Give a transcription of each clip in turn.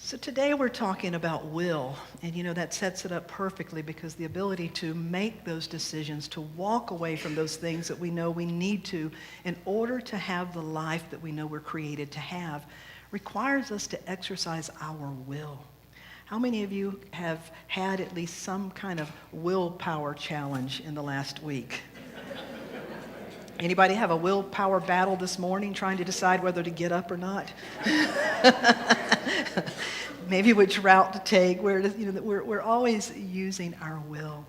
So today we're talking about will, and that sets it up perfectly because the ability to make those decisions, to walk away from those things that we know we need to in order to have the life that we know we're created to have, requires us to exercise our will. How many of you have had at least some kind of willpower challenge in the last week? Anybody have a willpower battle this morning trying to decide whether to get up or not? Maybe which route to take. We're always using our will.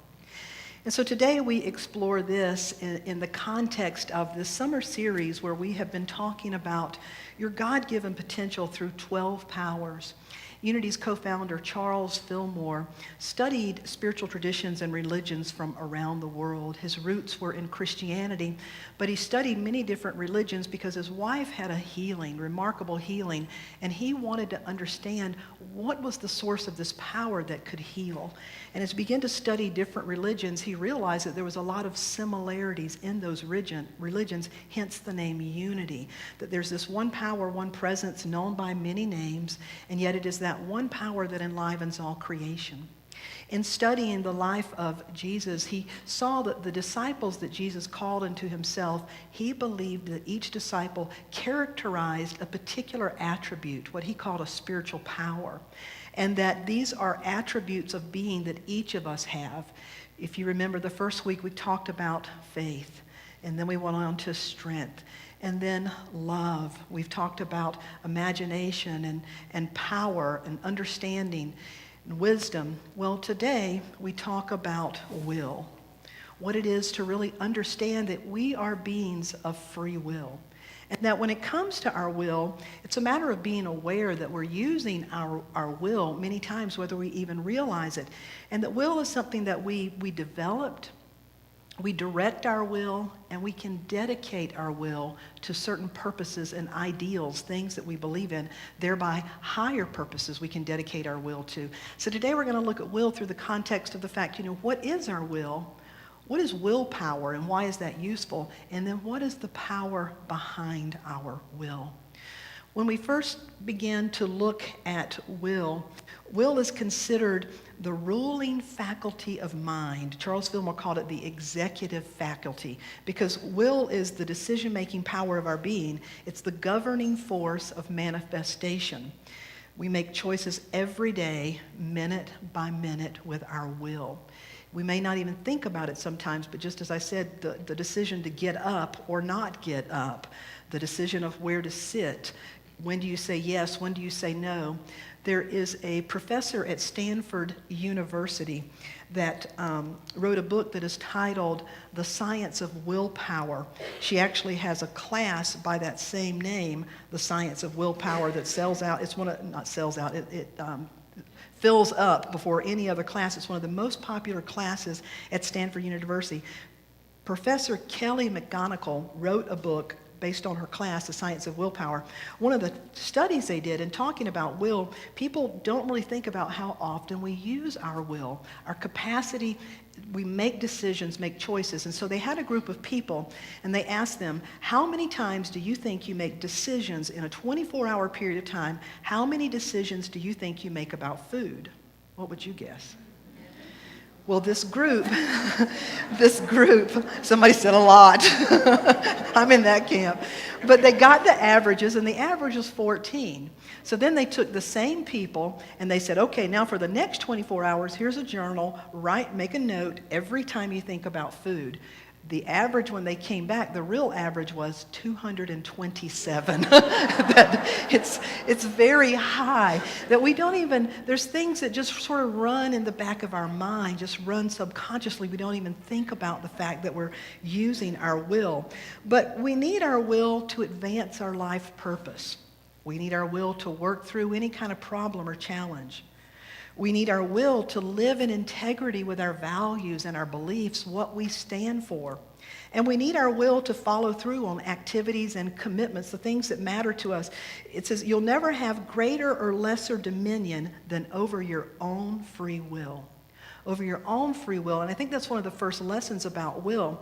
And so today we explore this in the context of this summer series where we have been talking about your God-given potential through 12 powers. Unity's co-founder Charles Fillmore studied spiritual traditions and religions from around the world. His roots were in Christianity, but he studied many different religions because his wife had a remarkable healing, and he wanted to understand what was the source of this power that could heal. And as he began to study different religions, he realized that there was a lot of similarities in those religions, hence the name Unity, that there's this one power, one presence known by many names, and yet it is that one power that enlivens all creation. In studying the life of Jesus, he saw that the disciples that Jesus called into himself, he believed that each disciple characterized a particular attribute, what he called a spiritual power, and that these are attributes of being that each of us have. If you remember, the first week we talked about faith, and then we went on to strength. And then love. We've talked about imagination and power and understanding and wisdom. Well, today we talk about will. What it is to really understand that we are beings of free will. And that when it comes to our will, it's a matter of being aware that we're using our will many times, whether we even realize it. And that will is something that we developed. We direct our will, and we can dedicate our will to certain purposes and ideals, things that we believe in, thereby higher purposes we can dedicate our will to. So today we're going to look at will through the context of the fact, what is our will? What is willpower, and why is that useful? And then what is the power behind our will? When we first began to look at will is considered the ruling faculty of mind. Charles Fillmore called it the executive faculty because will is the decision-making power of our being. It's the governing force of manifestation. We make choices every day, minute by minute, with our will. We may not even think about it sometimes, but just as I said, the decision to get up or not get up, the decision of where to sit, when do you say yes, when do you say no? There is a professor at Stanford University that wrote a book that is titled The Science of Willpower. She actually has a class by that same name, The Science of Willpower, that sells out. It's one of, not sells out, it fills up before any other class. It's one of the most popular classes at Stanford University. Professor Kelly McGonigal wrote a book based on her class, The Science of Willpower. One of the studies they did in talking about will, people don't really think about how often we use our will, our capacity. We make decisions, make choices. And so they had a group of people, and they asked them, how many times do you think you make decisions in a 24-hour period of time? How many decisions do you think you make about food? What would you guess? Well, this group, somebody said a lot. I'm in that camp. But they got the averages, and the average was 14. So then they took the same people, and they said, okay, now for the next 24 hours, here's a journal, make a note every time you think about food. The average, when they came back, the real average was 227. It's very high. That we don't even, there's things that just sort of run in the back of our mind, just run subconsciously. We don't even think about the fact that we're using our will. But we need our will to advance our life purpose. We need our will to work through any kind of problem or challenge. We need our will to live in integrity with our values and our beliefs, what we stand for. And we need our will to follow through on activities and commitments, the things that matter to us. It says you'll never have greater or lesser dominion than over your own free will. Over your own free will. And I think that's one of the first lessons about will.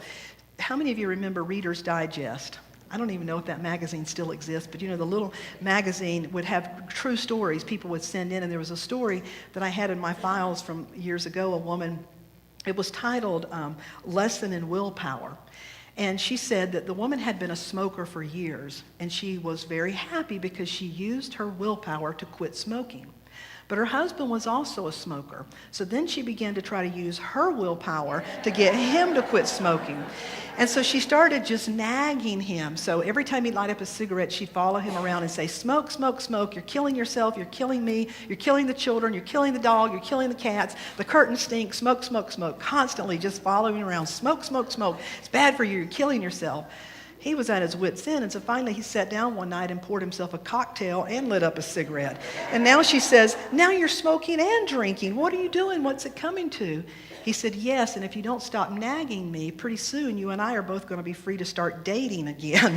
How many of you remember Reader's Digest? I don't even know if that magazine still exists, but the little magazine would have true stories people would send in. And there was a story that I had in my files from years ago, a woman, it was titled Lesson in Willpower. And she said that the woman had been a smoker for years, and she was very happy because she used her willpower to quit smoking. But her husband was also a smoker. So then she began to try to use her willpower to get him to quit smoking. And so she started just nagging him. So every time he'd light up a cigarette, she'd follow him around and say, smoke, smoke, smoke. You're killing yourself. You're killing me. You're killing the children. You're killing the dog. You're killing the cats. The curtains stink. Smoke, smoke, smoke. Constantly just following around. Smoke, smoke, smoke. It's bad for you. You're killing yourself. He was at his wit's end, and so finally he sat down one night and poured himself a cocktail and lit up a cigarette. And now she says, now you're smoking and drinking. What are you doing? What's it coming to? He said, yes, and if you don't stop nagging me, pretty soon you and I are both going to be free to start dating again.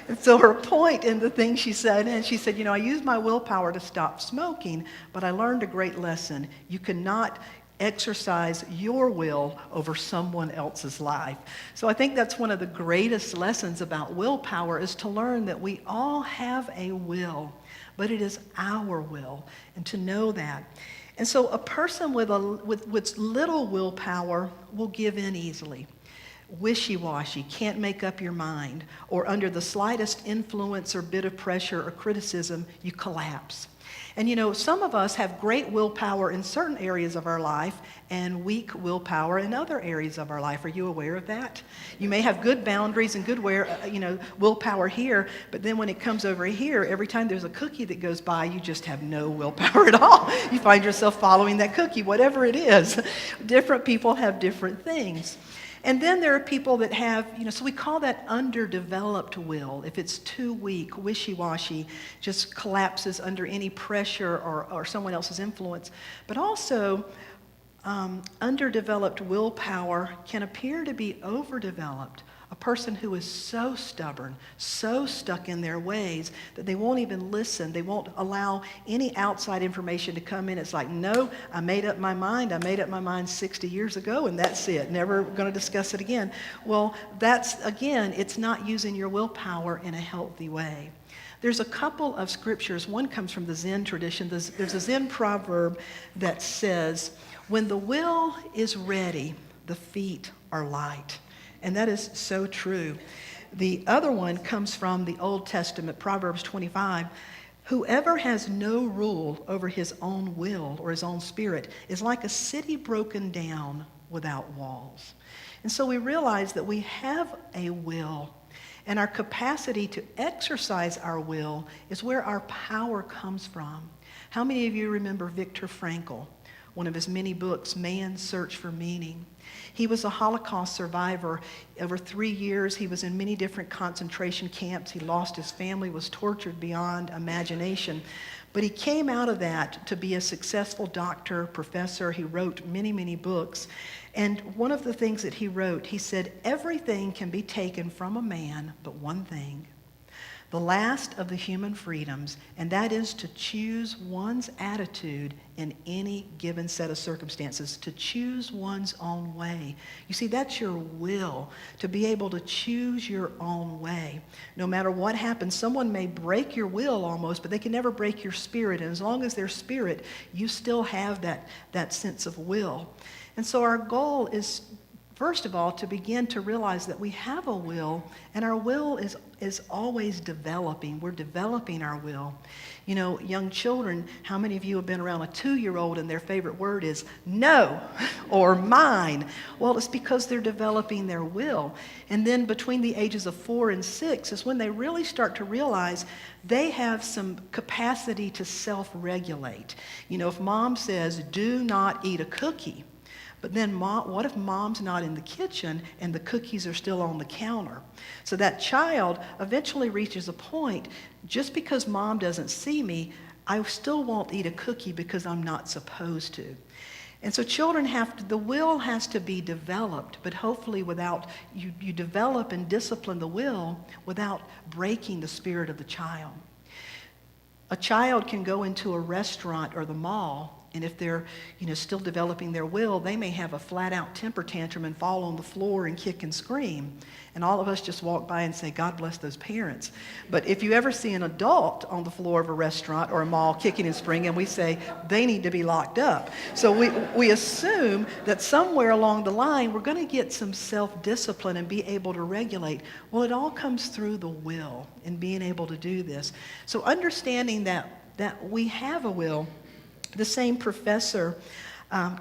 And so her point in the thing she said, I used my willpower to stop smoking, but I learned a great lesson. You cannot exercise your will over someone else's life. So I think that's one of the greatest lessons about willpower, is to learn that we all have a will, but it is our will, and to know that. And so a person with little willpower will give in easily. Wishy-washy, can't make up your mind, or under the slightest influence or bit of pressure or criticism, you collapse. And some of us have great willpower in certain areas of our life and weak willpower in other areas of our life. Are you aware of that? You may have good boundaries and good willpower here, but then when it comes over here, every time there's a cookie that goes by, you just have no willpower at all. You find yourself following that cookie, whatever it is. Different people have different things. And then there are people that have, so we call that underdeveloped will. If it's too weak, wishy-washy, just collapses under any pressure or someone else's influence. But also, underdeveloped willpower can appear to be overdeveloped. A person who is so stubborn, so stuck in their ways that they won't even listen. They won't allow any outside information to come in. It's like, no, I made up my mind. I made up my mind 60 years ago, and that's it. Never going to discuss it again. Well, it's not using your willpower in a healthy way. There's a couple of scriptures. One comes from the Zen tradition. There's a Zen proverb that says, when the will is ready, the feet are light. And that is so true. The other one comes from the Old Testament, Proverbs 25. Whoever has no rule over his own will or his own spirit is like a city broken down without walls. And so we realize that we have a will, and our capacity to exercise our will is where our power comes from. How many of you remember Viktor Frankl, one of his many books, Man's Search for Meaning? He was a Holocaust survivor. Over 3 years, he was in many different concentration camps. He lost his family, was tortured beyond imagination. But he came out of that to be a successful doctor, professor. He wrote many, many books. And one of the things that he wrote, he said, everything can be taken from a man but one thing, the last of the human freedoms, and that is to choose one's attitude in any given set of circumstances, to choose one's own way. You see, that's your will, to be able to choose your own way. No matter what happens, someone may break your will almost, but they can never break your spirit. And as long as they're spirit, you still have that sense of will. And so our goal is, first of all, to begin to realize that we have a will, and our will is always developing. We're developing our will. Young children, how many of you have been around a 2-year-old and their favorite word is no or mine? Well, it's because they're developing their will. And then between the ages of 4 and 6 is when they really start to realize they have some capacity to self-regulate. If mom says, do not eat a cookie, but then what if mom's not in the kitchen and the cookies are still on the counter? So that child eventually reaches a point, just because mom doesn't see me, I still won't eat a cookie because I'm not supposed to. And so children the will has to be developed, but hopefully you develop and discipline the will without breaking the spirit of the child. A child can go into a restaurant or the mall And if they're, still developing their will, they may have a flat-out temper tantrum and fall on the floor and kick and scream. And all of us just walk by and say, God bless those parents. But if you ever see an adult on the floor of a restaurant or a mall kicking and springing, we say, they need to be locked up. So we assume that somewhere along the line, we're going to get some self-discipline and be able to regulate. Well, it all comes through the will and being able to do this. So understanding that we have a will. The same professor,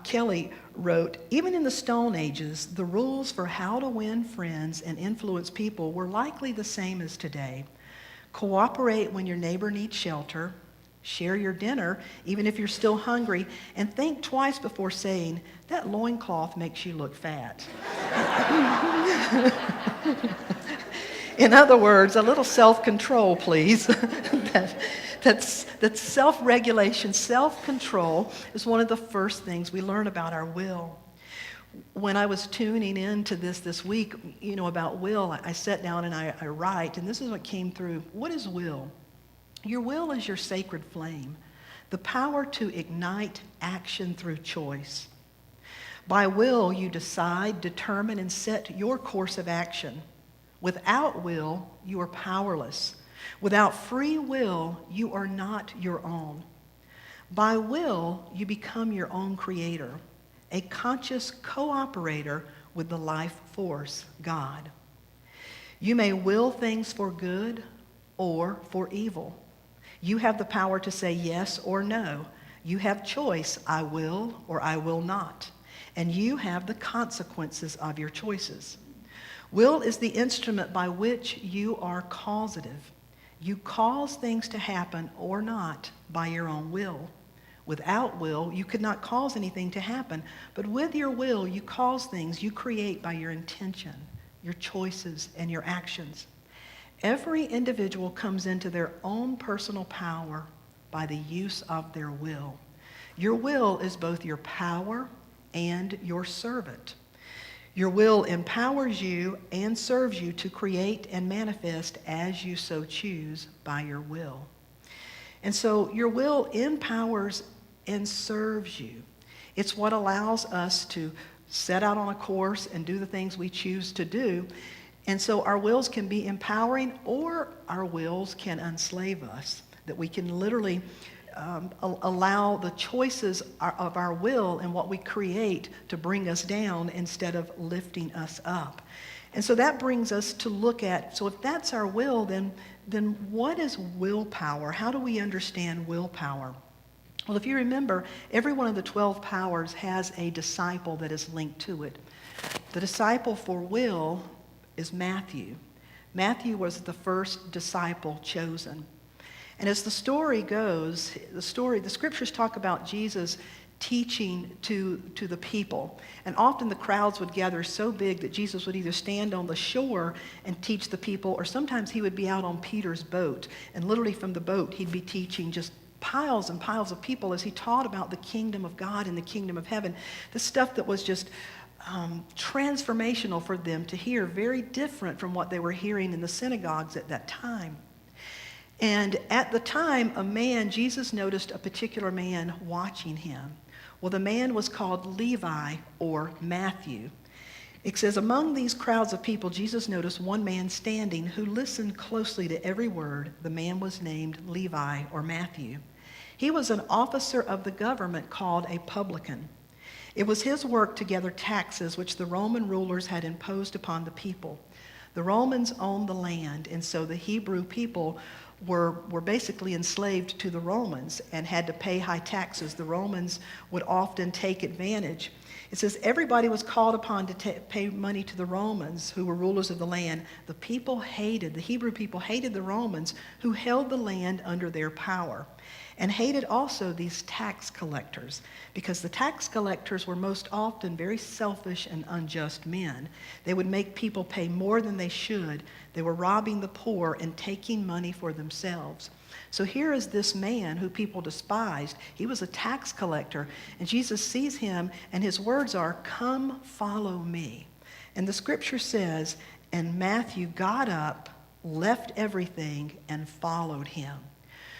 Kelly, wrote, even in the Stone Ages, the rules for how to win friends and influence people were likely the same as today. Cooperate when your neighbor needs shelter, share your dinner, even if you're still hungry, and think twice before saying, that loincloth makes you look fat. In other words, a little self-control, please. That's self-regulation, self-control is one of the first things we learn about our will. When I was tuning into this week, about will, I sat down and I write, and this is what came through. What is will? Your will is your sacred flame, the power to ignite action through choice. By will, you decide, determine, and set your course of action. Without will, you are powerless. Without free will, you are not your own. By will, you become your own creator, a conscious cooperator with the life force, God. You may will things for good or for evil. You have the power to say yes or no. You have choice, I will or I will not. And you have the consequences of your choices. Will is the instrument by which you are causative. You cause things to happen or not by your own will. Without will, you could not cause anything to happen. But with your will, you cause things you create by your intention, your choices, and your actions. Every individual comes into their own personal power by the use of their will. Your will is both your power and your servant. Your will empowers you and serves you to create and manifest as you so choose by your will. And so your will empowers and serves you. It's what allows us to set out on a course and do the things we choose to do. And so our wills can be empowering, or our wills can enslave us, that we can literally allow the choices of our will and what we create to bring us down instead of lifting us up. And so that brings us to look at, so if that's our will, then what is willpower? How do we understand willpower? Well, if you remember, every one of the 12 powers has a disciple that is linked to it. The disciple for will is Matthew. Matthew was the first disciple chosen. And as the story goes, the scriptures talk about Jesus teaching to the people. And often the crowds would gather so big that Jesus would either stand on the shore and teach the people, or sometimes he would be out on Peter's boat. And literally from the boat, he'd be teaching just piles and piles of people as he taught about the kingdom of God and the kingdom of heaven. The stuff that was just transformational for them to hear, very different from what they were hearing in the synagogues at that time. And at the time, Jesus noticed a particular man watching him. Well, the man was called Levi, or Matthew. It says, among these crowds of people, Jesus noticed one man standing who listened closely to every word. The man was named Levi, or Matthew. He was an officer of the government called a publican. It was his work to gather taxes which the Roman rulers had imposed upon the people. The Romans owned the land, and so the Hebrew people were basically enslaved to the Romans and had to pay high taxes. The Romans would often take advantage. It says everybody was called upon to pay money to the Romans, who were rulers of the land. The Hebrew people hated the Romans, who held the land under their power, and hated also these tax collectors, because the tax collectors were most often very selfish and unjust men. They would make people pay more than they should. They were robbing the poor and taking money for themselves. So here is this man who people despised. He was a tax collector, and Jesus sees him, and his words are, "Come, follow me." And the scripture says, and Matthew got up, left everything, and followed him.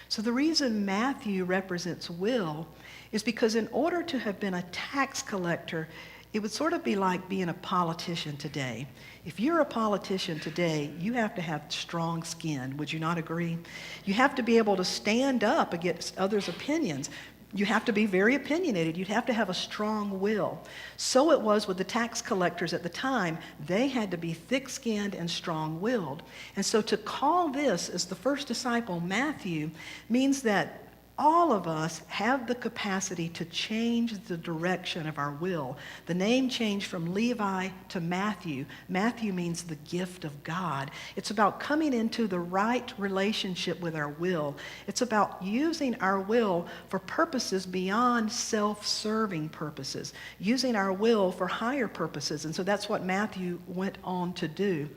So the reason Matthew represents will is because in order to have been a tax collector, it would sort of be like being a politician today. If you're a politician today, you have to have strong skin. Would you not agree? You have to be able to stand up against others' opinions. You have to be very opinionated. You'd have to have a strong will. So it was with the tax collectors at the time. They had to be thick-skinned and strong-willed. And so to call this as the first disciple, Matthew, means that all of us have the capacity to change the direction of our will. The name changed from Levi to Matthew. Matthew means the gift of God. It's about coming into the right relationship with our will. It's about using our will for purposes beyond self-serving purposes, using our will for higher purposes. And so that's what Matthew went on to do.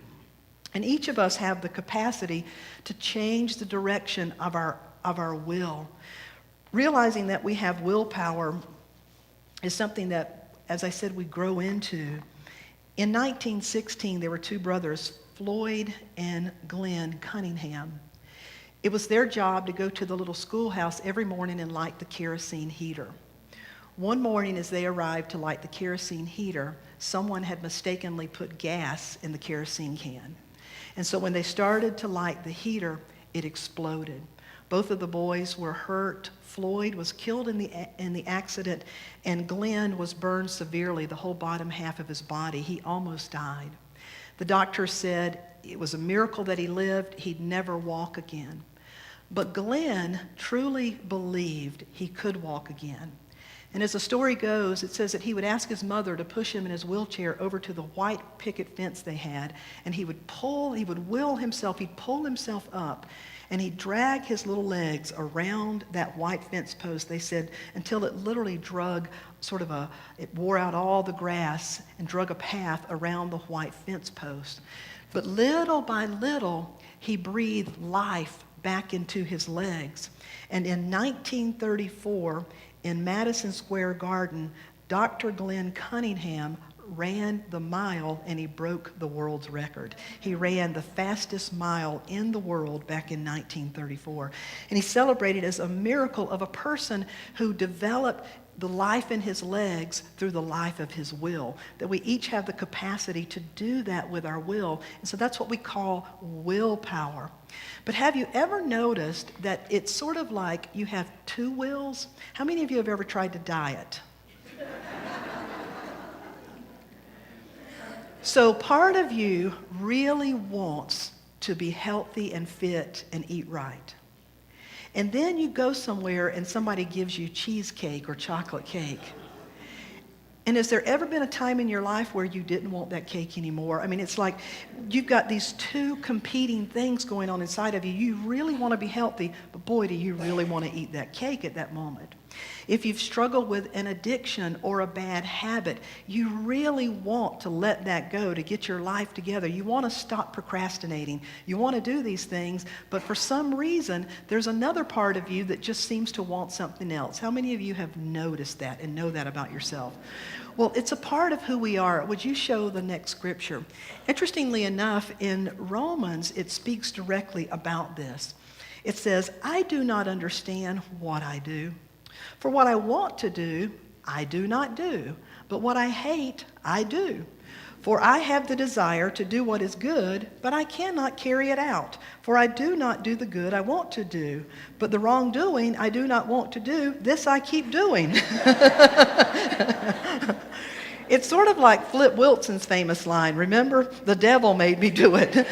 And each of us have the capacity to change the direction of our will. Realizing that we have willpower is something that, as I said, we grow into. In 1916, there were two brothers, Floyd and Glenn Cunningham. It was their job to go to the little schoolhouse every morning and light the kerosene heater. One morning as they arrived to light the kerosene heater, someone had mistakenly put gas in the kerosene can. And so when they started to light the heater, it exploded. Both of the boys were hurt. Floyd was killed in the accident, and Glenn was burned severely, the whole bottom half of his body. He almost died. The doctor said it was a miracle that he lived. He'd never walk again. But Glenn truly believed he could walk again. And as the story goes, it says that he would ask his mother to push him in his wheelchair over to the white picket fence they had, and he'd pull himself up, and he'd drag his little legs around that white fence post, they said, until it literally it wore out all the grass and drug a path around the white fence post. But little by little, he breathed life back into his legs. And in 1934, in Madison Square Garden, Dr. Glenn Cunningham ran the mile, and he broke the world's record. He ran the fastest mile in the world back in 1934. And he's celebrated as a miracle of a person who developed the life in his legs through the life of his will, that we each have the capacity to do that with our will. And so that's what we call willpower. But have you ever noticed that it's sort of like you have two wills? How many of you have ever tried to diet? So part of you really wants to be healthy and fit and eat right. And then you go somewhere and somebody gives you cheesecake or chocolate cake. And has there ever been a time in your life where you didn't want that cake anymore? I mean, it's like you've got these two competing things going on inside of you. You really want to be healthy, but boy, do you really want to eat that cake at that moment. If you've struggled with an addiction or a bad habit, you really want to let that go to get your life together. You want to stop procrastinating. You want to do these things, but for some reason, there's another part of you that just seems to want something else. How many of you have noticed that and know that about yourself? Well, it's a part of who we are. Would you show the next scripture? Interestingly enough, in Romans, it speaks directly about this. It says, I do not understand what I do. For what I want to do, I do not do. But what I hate, I do. For I have the desire to do what is good, but I cannot carry it out. For I do not do the good I want to do. But the wrongdoing I do not want to do, this I keep doing. It's sort of like Flip Wilson's famous line, remember? The devil made me do it.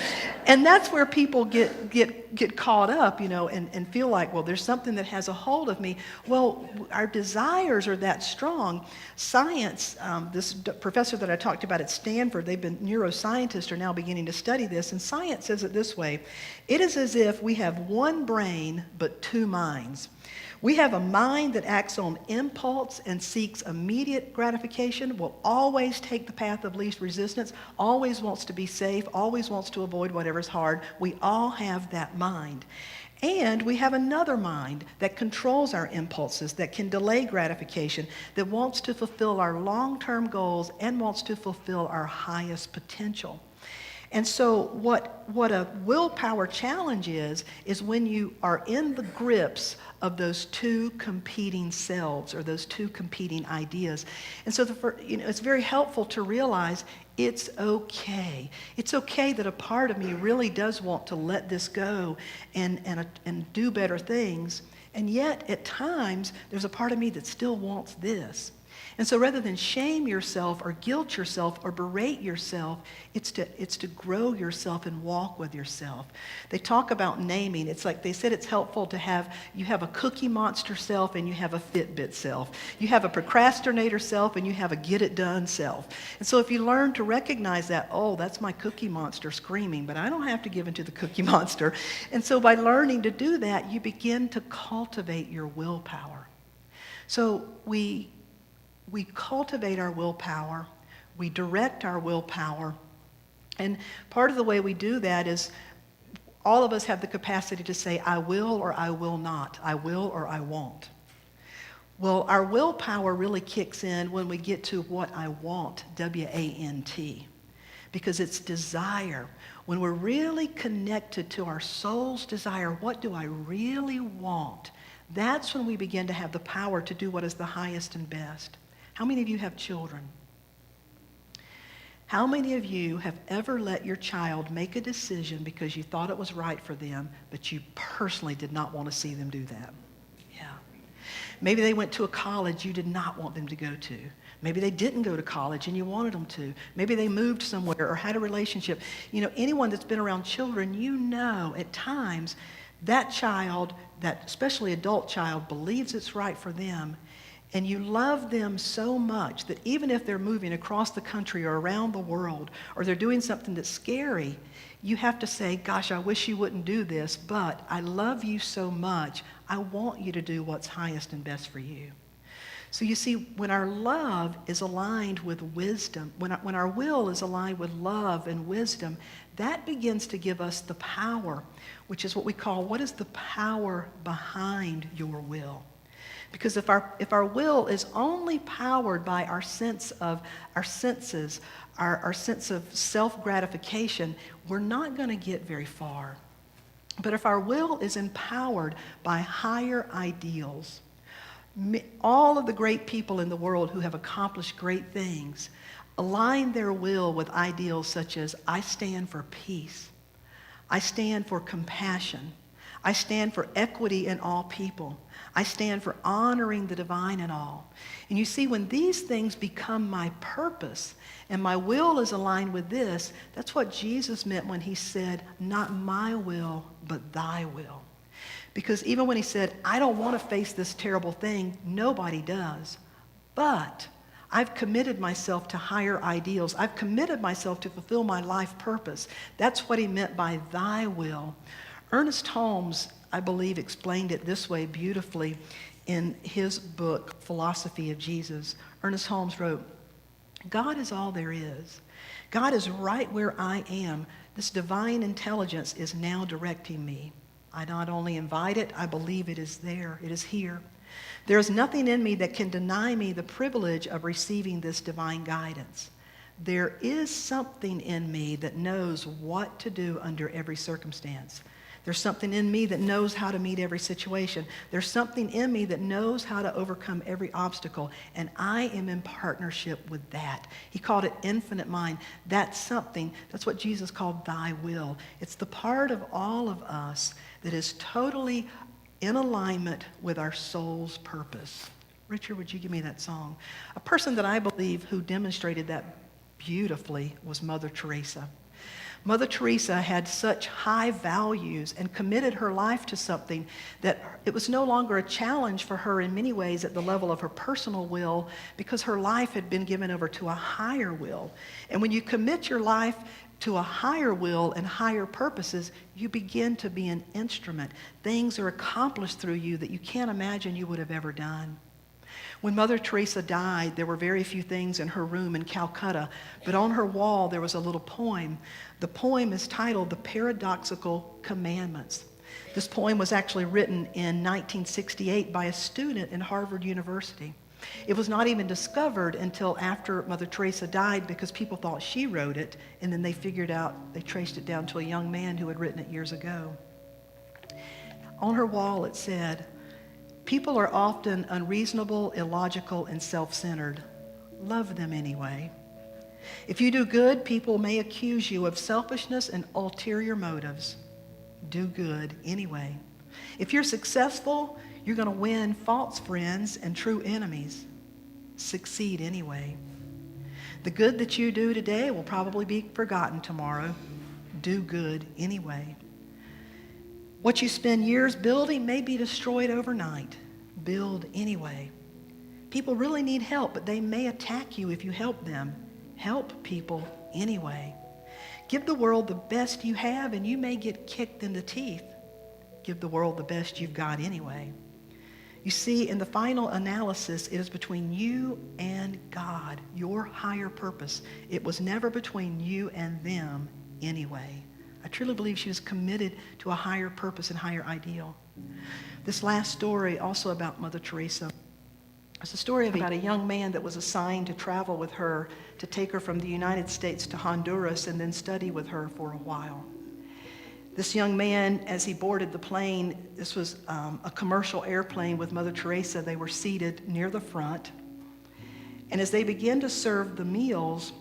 And that's where people get caught up, and feel like, well, there's something that has a hold of me. Well, our desires are that strong. Science, this professor that I talked about at Stanford, neuroscientists are now beginning to study this, and science says it this way. It is as if we have one brain but two minds. We have a mind that acts on impulse and seeks immediate gratification, will always take the path of least resistance, always wants to be safe, always wants to avoid whatever's hard. We all have that mind. And we have another mind that controls our impulses, that can delay gratification, that wants to fulfill our long-term goals and wants to fulfill our highest potential. And so what a willpower challenge is when you are in the grips of those two competing selves or those two competing ideas. And so it's very helpful to realize it's okay. It's okay that a part of me really does want to let this go and do better things. And yet, at times, there's a part of me that still wants this. And so rather than shame yourself or guilt yourself or berate yourself, it's to grow yourself and walk with yourself. They talk about naming. It's like they said it's helpful to have a Cookie Monster self and you have a Fitbit self. You have a procrastinator self and you have a get it done self. And so if you learn to recognize that, oh, that's my Cookie Monster screaming, but I don't have to give in to the Cookie Monster. And so by learning to do that, you begin to cultivate your willpower. So we cultivate our willpower, we direct our willpower, and part of the way we do that is all of us have the capacity to say, I will or I will not, I will or I won't. Well, our willpower really kicks in when we get to what I want, W-A-N-T, because it's desire. When we're really connected to our soul's desire, what do I really want? That's when we begin to have the power to do what is the highest and best. How many of you have children? How many of you have ever let your child make a decision because you thought it was right for them, but you personally did not want to see them do that? Yeah. Maybe they went to a college you did not want them to go to. Maybe they didn't go to college and you wanted them to. Maybe they moved somewhere or had a relationship. You know, anyone that's been around children, you know at times that child, that especially adult child, believes it's right for them. And you love them so much that even if they're moving across the country or around the world, or they're doing something that's scary, you have to say, gosh, I wish you wouldn't do this, but I love you so much, I want you to do what's highest and best for you. So you see, when our love is aligned with wisdom, when our will is aligned with love and wisdom, that begins to give us the power, which is what we call, what is the power behind your will? Because if our will is only powered by our senses, our sense of self-gratification, we're not going to get very far. But if our will is empowered by higher ideals, all of the great people in the world who have accomplished great things align their will with ideals such as, I stand for peace, I stand for compassion, I stand for equity in all people, I stand for honoring the divine in all. And you see, when these things become my purpose and my will is aligned with this, that's what Jesus meant when he said, not my will, but thy will. Because even when he said, I don't want to face this terrible thing, nobody does. But I've committed myself to higher ideals. I've committed myself to fulfill my life purpose. That's what he meant by thy will. Ernest Holmes, I believe, explained it this way beautifully in his book, Philosophy of Jesus. Ernest Holmes wrote, God is all there is. God is right where I am. This divine intelligence is now directing me. I not only invite it, I believe it is there. It is here. There is nothing in me that can deny me the privilege of receiving this divine guidance. There is something in me that knows what to do under every circumstance. There's something in me that knows how to meet every situation. There's something in me that knows how to overcome every obstacle, and I am in partnership with that. He called it infinite mind. That's something, that's what Jesus called thy will. It's the part of all of us that is totally in alignment with our soul's purpose. Richard, would you give me that song? A person that I believe who demonstrated that beautifully was Mother Teresa. Mother Teresa had such high values and committed her life to something that it was no longer a challenge for her in many ways at the level of her personal will, because her life had been given over to a higher will. And when you commit your life to a higher will and higher purposes, you begin to be an instrument. Things are accomplished through you that you can't imagine you would have ever done. When Mother Teresa died, there were very few things in her room in Calcutta, but on her wall there was a little poem. The poem is titled The Paradoxical Commandments. This poem was actually written in 1968 by a student in Harvard University. It was not even discovered until after Mother Teresa died because people thought she wrote it, and then they traced it down to a young man who had written it years ago. On her wall it said, "People are often unreasonable, illogical, and self-centered. Love them anyway. If you do good, people may accuse you of selfishness and ulterior motives. Do good anyway. If you're successful, you're going to win false friends and true enemies. Succeed anyway. The good that you do today will probably be forgotten tomorrow. Do good anyway. What you spend years building may be destroyed overnight. Build anyway. People really need help, but they may attack you if you help them. Help people anyway. Give the world the best you have, and you may get kicked in the teeth. Give the world the best you've got anyway. You see, in the final analysis, it is between you and God, your higher purpose. It was never between you and them anyway. I truly believe she was committed to a higher purpose and higher ideal. This last story, also about Mother Teresa, it's a story about a young man that was assigned to travel with her to take her from the United States to Honduras and then study with her for a while. This young man, as he boarded the plane, this was a commercial airplane with Mother Teresa. They were seated near the front. And as they began to serve the meals,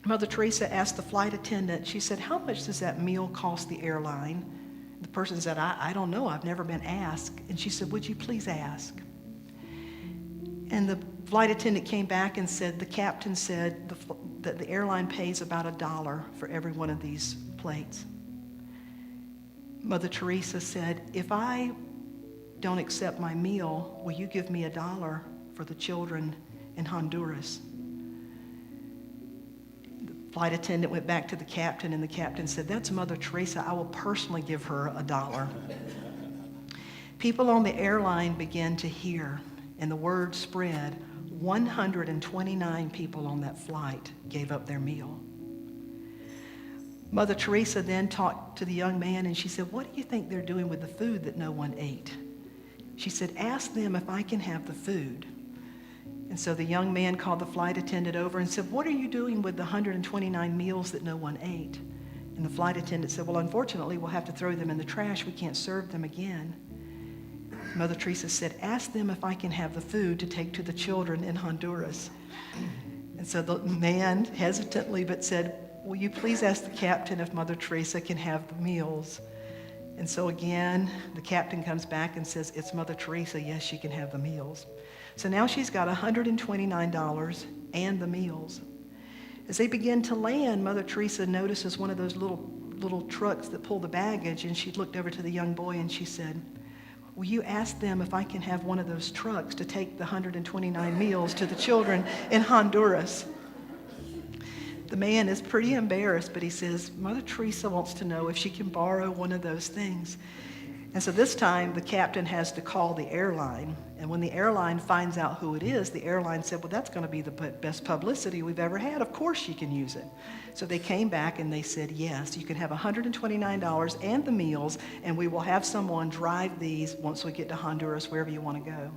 Mother Teresa asked the flight attendant, she said, "How much does that meal cost the airline?" The person said, I don't know, I've never been asked. And she said, "Would you please ask?" And the flight attendant came back and said, the captain said that the airline pays about $1 for every one of these plates. Mother Teresa said, "If I don't accept my meal, will you give me $1 for the children in Honduras?" The flight attendant went back to the captain, and the captain said, "That's Mother Teresa. I will personally give her $1. People on the airline began to hear, and the word spread. 129 people on that flight gave up their meal. Mother Teresa then talked to the young man, and she said, "What do you think they're doing with the food that no one ate?" She said, "Ask them if I can have the food." And so the young man called the flight attendant over and said, "What are you doing with the 129 meals that no one ate?" And the flight attendant said, "Well, unfortunately, we'll have to throw them in the trash. We can't serve them again." Mother Teresa said, "Ask them if I can have the food to take to the children in Honduras." And so the man hesitantly but said, "Will you please ask the captain if Mother Teresa can have the meals?" And so again, the captain comes back and says, "It's Mother Teresa. Yes, she can have the meals." So now she's got $129 and the meals. As they begin to land, Mother Teresa notices one of those little trucks that pull the baggage, and she looked over to the young boy and she said, "Will you ask them if I can have one of those trucks to take the 129 meals to the children in Honduras?" The man is pretty embarrassed, but he says, "Mother Teresa wants to know if she can borrow one of those things." And so this time, the captain has to call the airline. And when the airline finds out who it is, the airline said, "Well, that's going to be the best publicity we've ever had. Of course she can use it." So they came back and they said, "Yes, you can have $129 and the meals, and we will have someone drive these once we get to Honduras, wherever you want to go."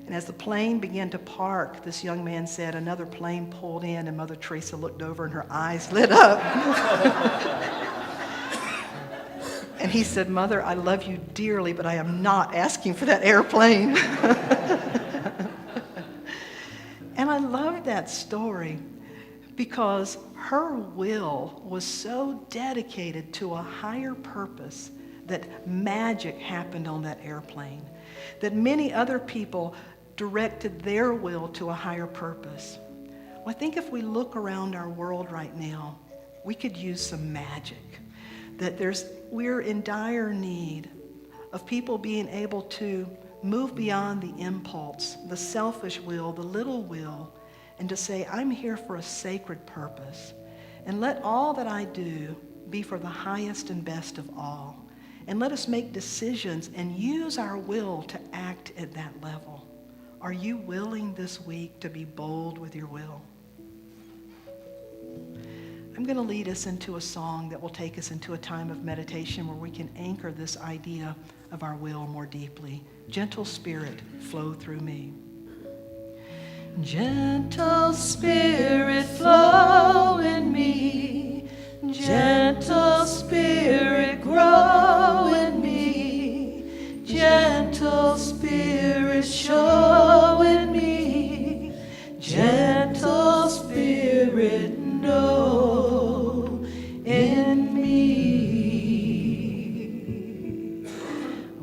And as the plane began to park, this young man said, another plane pulled in, and Mother Teresa looked over and her eyes lit up. And he said, "Mother, I love you dearly, but I am not asking for that airplane." And I love that story because her will was so dedicated to a higher purpose that magic happened on that airplane, that many other people directed their will to a higher purpose. Well, I think if we look around our world right now, we could use some magic. That we're in dire need of people being able to move beyond the impulse, the selfish will, the little will, and to say, "I'm here for a sacred purpose. And let all that I do be for the highest and best of all. And let us make decisions and use our will to act at that level." Are you willing this week to be bold with your will? I'm going to lead us into a song that will take us into a time of meditation where we can anchor this idea of our will more deeply. Gentle Spirit, flow through me. Gentle Spirit, flow in me. Gentle Spirit, grow in me. Gentle Spirit, show in me. Gentle Spirit, know in me.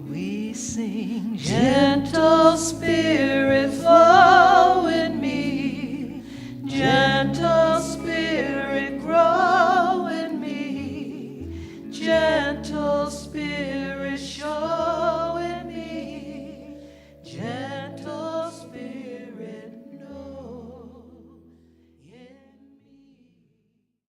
We sing, gentle Spirit, flow in me. Gentle